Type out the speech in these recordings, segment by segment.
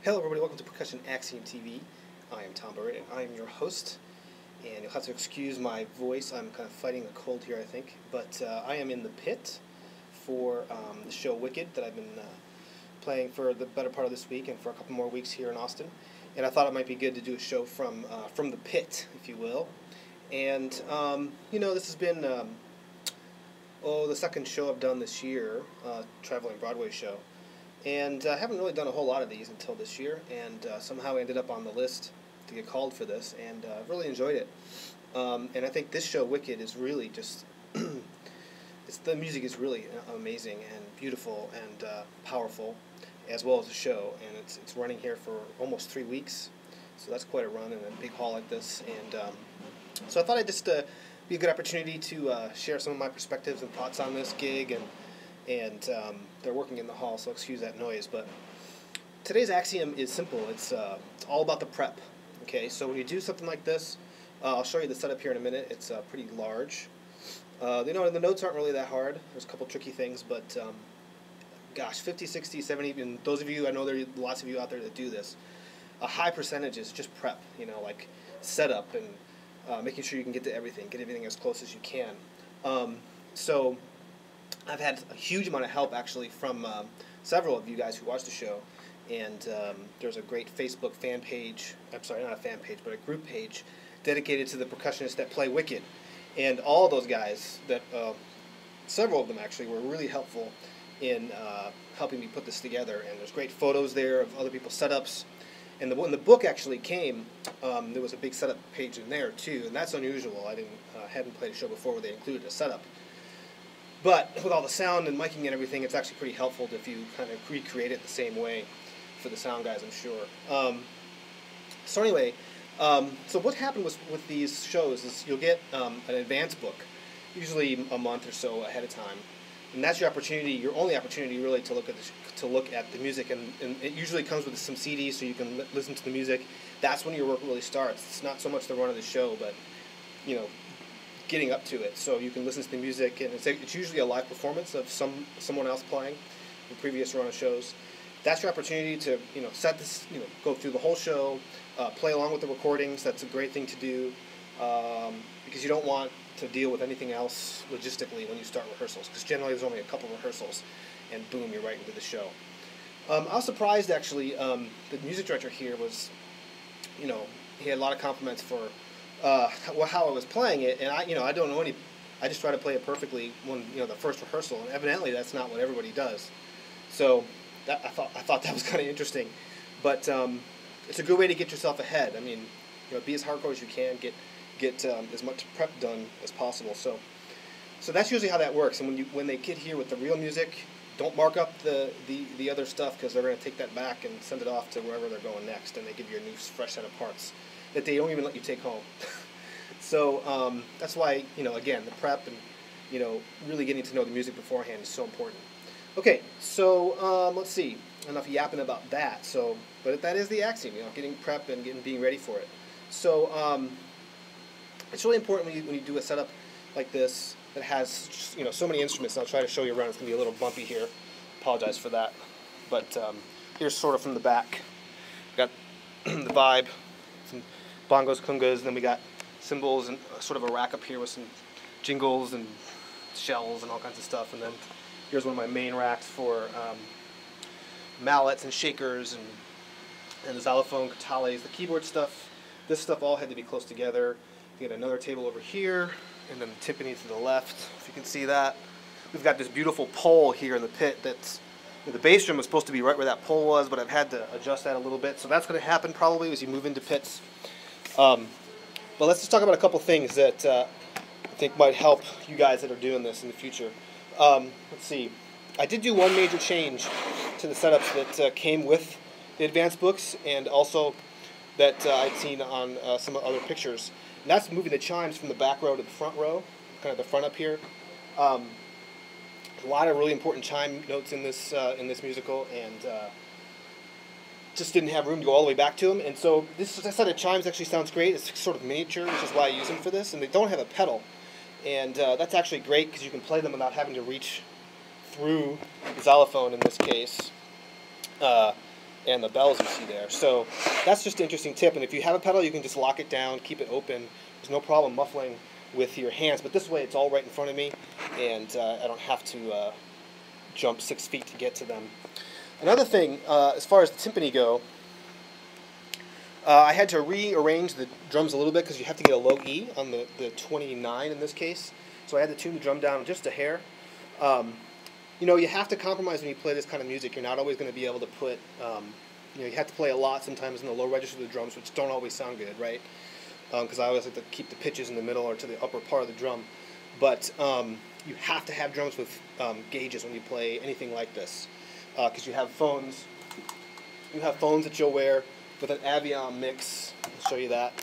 Hello everybody, welcome to Percussion Axiom TV. I am Tom Burritt and I am your host. And you'll have to excuse my voice, I'm kind of fighting a cold here I think. But I am in the pit for the show Wicked that I've been playing for the better part of this week and for a couple more weeks here in Austin. And I thought it might be good to do a show from the pit, if you will. And, this has been the second show I've done this year, traveling Broadway show. And I haven't really done a whole lot of these until this year, and somehow I ended up on the list to get called for this, and I've really enjoyed it. And I think this show, Wicked, is really just, the music is really amazing and beautiful and powerful, as well as the show. And it's running here for almost 3 weeks, so that's quite a run in a big hall like this. And so I thought I'd just be a good opportunity to share some of my perspectives and thoughts on this gig, and they're working in the hall, so excuse that noise. But today's axiom is simple. It's all about the prep. Okay, so when you do something like this, I'll show you the setup here in a minute. It's pretty large. The notes aren't really that hard. There's a couple tricky things, but gosh, 50, 60, 70, and those of you, I know there are lots of you out there that do this. A high percentage is just prep, like setup and making sure you can get to everything, get everything as close as you can. So I've had a huge amount of help actually from several of you guys who watch the show, and there's a great Facebook fan page, I'm sorry, not a fan page, but a group page dedicated to the percussionists that play Wicked. And all those guys, several of them actually, were really helpful in helping me put this together. And there's great photos there of other people's setups. And when the book actually came, there was a big setup page in there too, and that's unusual. I hadn't played a show before where they included a setup. But with all the sound and miking and everything, it's actually pretty helpful if you kind of recreate it the same way for the sound guys, I'm sure. So anyway, so what happened with these shows is you'll get an advance book, usually a month or so ahead of time, and that's your opportunity, your only opportunity really to look at the music, and it usually comes with some CDs so you can listen to the music. That's when your work really starts. It's not so much the run of the show, but getting up to it, so you can listen to the music, and it's usually a live performance of someone else playing in previous run of shows. That's your opportunity to set this, go through the whole show, play along with the recordings. That's a great thing to do because you don't want to deal with anything else logistically when you start rehearsals, because generally there's only a couple rehearsals, and boom, you're right into the show. I was surprised actually. The music director here was, he had a lot of compliments for how I was playing it, and I don't know I just try to play it perfectly when the first rehearsal, and evidently that's not what everybody does. So I thought that was kind of interesting, but it's a good way to get yourself ahead. I mean, be as hardcore as you can, get as much prep done as possible. So that's usually how that works. And when they get here with the real music, don't mark up the other stuff, because they're going to take that back and send it off to wherever they're going next, and they give you a new fresh set of parts that they don't even let you take home. So that's why, again, the prep and, really getting to know the music beforehand is so important. Okay, so let's see. Enough yapping about that. But that is the axiom, getting prep and being ready for it. So it's really important when you do a setup like this that has, so many instruments. And I'll try to show you around. It's going to be a little bumpy here. Apologize for that. But here's sort of from the back. Got the vibe. Some bongos, congas, and then we got cymbals and sort of a rack up here with some jingles and shells and all kinds of stuff. And then here's one of my main racks for mallets and shakers and the xylophone, katales, the keyboard stuff. This stuff all had to be close together. You get another table over here, and then the timpani to the left, if you can see that. We've got this beautiful pole here in the pit that's, the bass drum was supposed to be right where that pole was, but I've had to adjust that a little bit. So that's going to happen probably as you move into pits. But let's just talk about a couple things that I think might help you guys that are doing this in the future. Let's see. I did do one major change to the setups that came with the advanced books, and also that I'd seen on some other pictures. And that's moving the chimes from the back row to the front row, kind of the front up here. A lot of really important chime notes in this musical, and just didn't have room to go all the way back to them. And so this set of chimes actually sounds great. It's sort of miniature, which is why I use them for this. And they don't have a pedal. And that's actually great because you can play them without having to reach through the xylophone in this case. and the bells you see there. So that's just an interesting tip. And if you have a pedal, you can just lock it down, keep it open. There's no problem muffling with your hands. But this way, it's all right in front of me, and I don't have to jump 6 feet to get to them. Another thing, as far as the timpani go, I had to rearrange the drums a little bit because you have to get a low E on the 29 in this case. So I had to tune the drum down just a hair. You know, you have to compromise when you play this kind of music. You're not always going to be able to put, you know, you have to play a lot sometimes in the low register of the drums, which don't always sound good, right? Because I always like to keep the pitches in the middle or to the upper part of the drum. But you have to have drums with gauges when you play anything like this. Because you have phones. You have phones that you'll wear with an Axiom mix. I'll show you that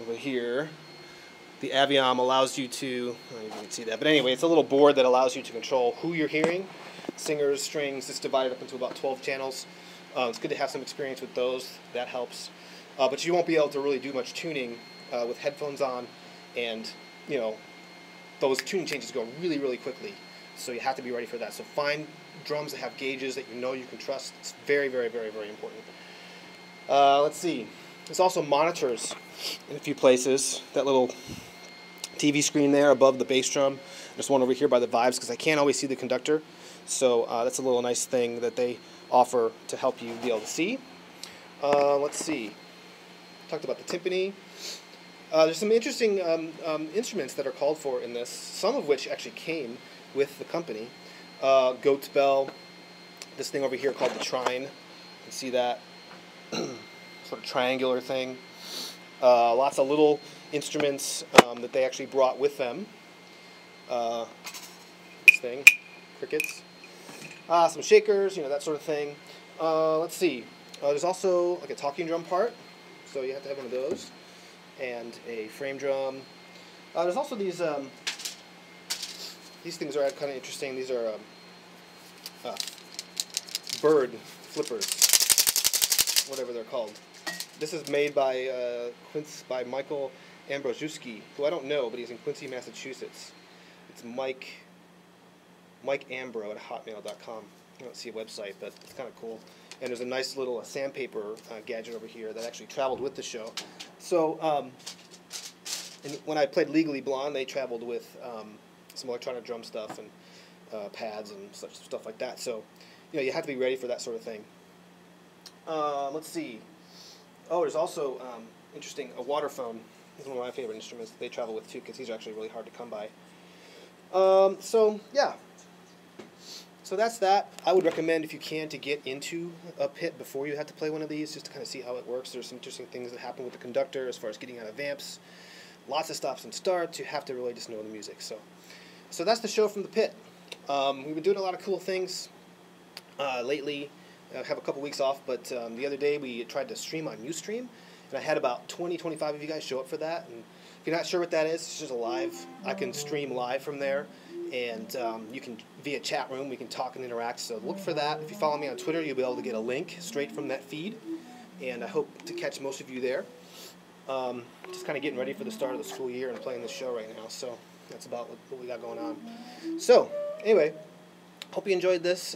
over here. The Axiom allows you to, I don't know if you can see that, but anyway, it's a little board that allows you to control who you're hearing. Singers, strings, it's divided up into about 12 channels. It's good to have some experience with those. That helps. But you won't be able to really do much tuning with headphones on, and, you know, those tuning changes go really, really quickly. So you have to be ready for that. So find drums that have gauges that you know you can trust. It's very, very, very, very important. Let's see. There's also monitors in a few places. That little TV screen there above the bass drum. There's one over here by the vibes because I can't always see the conductor. So that's a little nice thing that they offer to help you be able to see. Let's see. Talked about the timpani. There's some interesting instruments that are called for in this, some of which actually came with the company. Goat's bell, this thing over here called the trine. You can see that sort of triangular thing. Lots of little instruments that they actually brought with them. This thing, crickets. Some shakers, you know, that sort of thing. Let's see. There's also like a talking drum part, so you have to have one of those, and a frame drum. There's also these things are kind of interesting. These are bird flippers, whatever they're called. This is made by Michael Ambroszewski, who I don't know, but he's in Quincy, Massachusetts. It's Mike Ambro at hotmail.com. I don't see a website, but it's kind of cool. And there's a nice little sandpaper gadget over here that actually traveled with the show. So and when I played Legally Blonde, they traveled with some electronic drum stuff and pads and such stuff like that. So, you know, you have to be ready for that sort of thing. Let's see. Oh, there's also interesting a water phone. This is one of my favorite instruments that they travel with too, because these are actually really hard to come by. So yeah. So that's that. I would recommend, if you can, to get into a pit before you have to play one of these, just to kind of see how it works. There's some interesting things that happen with the conductor as far as getting out of amps. Lots of stops and starts. You have to really just know the music. So that's the show from the pit. We've been doing a lot of cool things lately. I have a couple weeks off, but the other day we tried to stream on Ustream, and I had about 20, 25 of you guys show up for that. And if you're not sure what that is, it's just a live. I can stream live from there, and you can, via chat room, we can talk and interact. So look for that. If you follow me on Twitter, you'll be able to get a link straight from that feed, and I hope to catch most of you there. Just kind of getting ready for the start of the school year and playing this show right now. So that's about what we got going on. So anyway, hope you enjoyed this.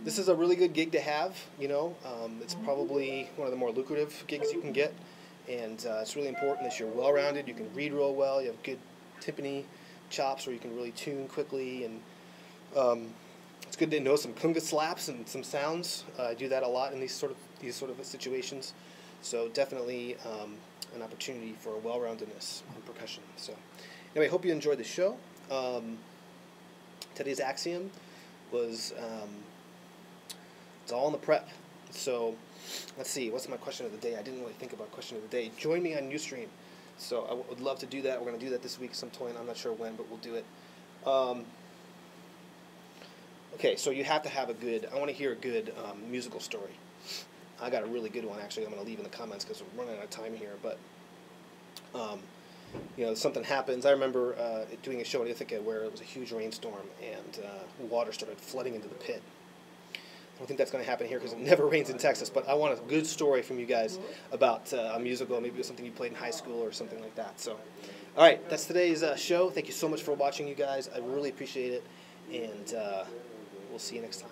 This is a really good gig to have, you know. It's probably one of the more lucrative gigs you can get, and it's really important that you're well-rounded. You can read real well. You have good timpani chops where you can really tune quickly, and it's good to know some conga slaps and some sounds. I do that a lot in these sort of situations. So definitely an opportunity for a well-roundedness in percussion. So anyway, hope you enjoyed the show. Today's Axiom was it's all in the prep. So let's see, what's my question of the day? I didn't really think about question of the day. Join me on Ustream. So I would love to do that. We're going to do that this week some point. I'm not sure when, but we'll do it. Okay, so you have to have I want to hear a good musical story. I got a really good one, actually. I'm going to leave in the comments because we're running out of time here. But, you know, something happens. I remember doing a show in Ithaca where it was a huge rainstorm and water started flooding into the pit. I don't think that's going to happen here because it never rains in Texas, but I want a good story from you guys about a musical, maybe it was something you played in high school or something like that. So, all right, that's today's show. Thank you so much for watching, you guys. I really appreciate it, and we'll see you next time.